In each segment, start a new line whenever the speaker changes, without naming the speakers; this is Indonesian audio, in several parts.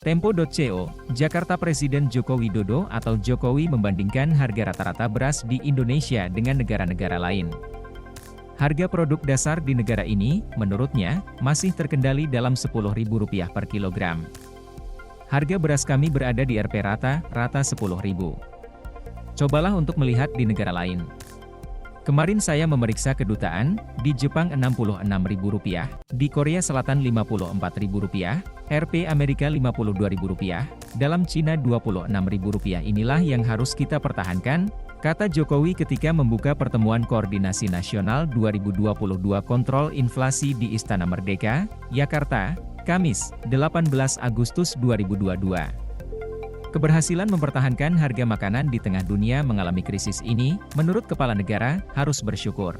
Tempo.co, Jakarta Presiden Joko Widodo atau Jokowi membandingkan harga rata-rata beras di Indonesia dengan negara-negara lain. Harga produk dasar di negara ini, menurutnya, masih terkendali dalam Rp10.000 per kilogram. Harga beras kami berada di Rp rata Rp10.000. Cobalah untuk melihat di negara lain. Kemarin saya memeriksa kedutaan, di Jepang Rp66.000, di Korea Selatan Rp54.000, Rp Amerika Rp52.000, dalam Cina Rp26.000. Inilah yang harus kita pertahankan, kata Jokowi ketika membuka pertemuan Koordinasi Nasional 2022 Kontrol Inflasi di Istana Merdeka, Jakarta, Kamis, 18 Agustus 2022. Keberhasilan mempertahankan harga makanan di tengah dunia mengalami krisis ini, menurut Kepala Negara, harus bersyukur.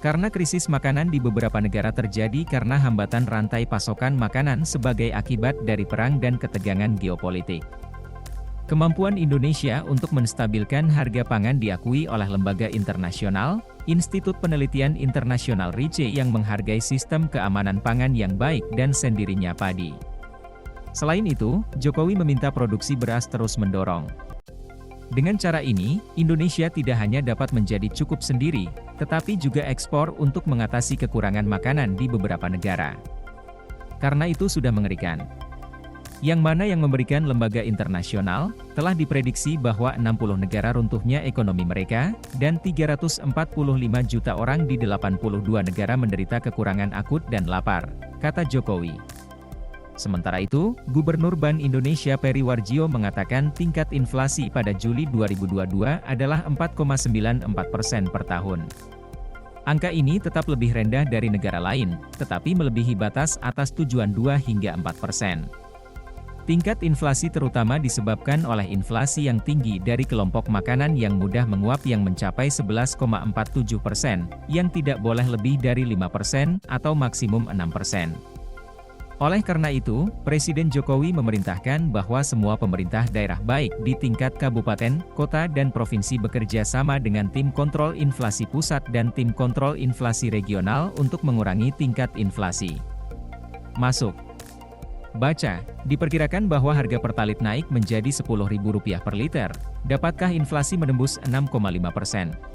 Karena krisis makanan di beberapa negara terjadi karena hambatan rantai pasokan makanan sebagai akibat dari perang dan ketegangan geopolitik. Kemampuan Indonesia untuk menstabilkan harga pangan diakui oleh lembaga internasional, Institut Penelitian Internasional RICE yang menghargai sistem keamanan pangan yang baik dan sendirinya padi. Selain itu, Jokowi meminta produksi beras terus mendorong. Dengan cara ini, Indonesia tidak hanya dapat menjadi cukup sendiri, tetapi juga ekspor untuk mengatasi kekurangan makanan di beberapa negara. Karena itu sudah mengerikan. Yang mana yang memberikan lembaga internasional, telah diprediksi bahwa 60 negara runtuhnya ekonomi mereka, dan 345 juta orang di 82 negara menderita kekurangan akut dan lapar, kata Jokowi. Sementara itu, Gubernur Bank Indonesia Peri Warjio mengatakan tingkat inflasi pada Juli 2022 adalah 4,94% per tahun. Angka ini tetap lebih rendah dari negara lain, tetapi melebihi batas atas tujuan 2 hingga 4%. Tingkat inflasi terutama disebabkan oleh inflasi yang tinggi dari kelompok makanan yang mudah menguap yang mencapai 11,47%, yang tidak boleh lebih dari 5% atau maksimum 6%. Oleh karena itu, Presiden Jokowi memerintahkan bahwa semua pemerintah daerah baik di tingkat kabupaten, kota dan provinsi bekerja sama dengan tim kontrol inflasi pusat dan tim kontrol inflasi regional untuk mengurangi tingkat inflasi. Masuk. Baca, diperkirakan bahwa harga Pertalite naik menjadi Rp10.000 per liter. Dapatkah inflasi menembus 6,5%?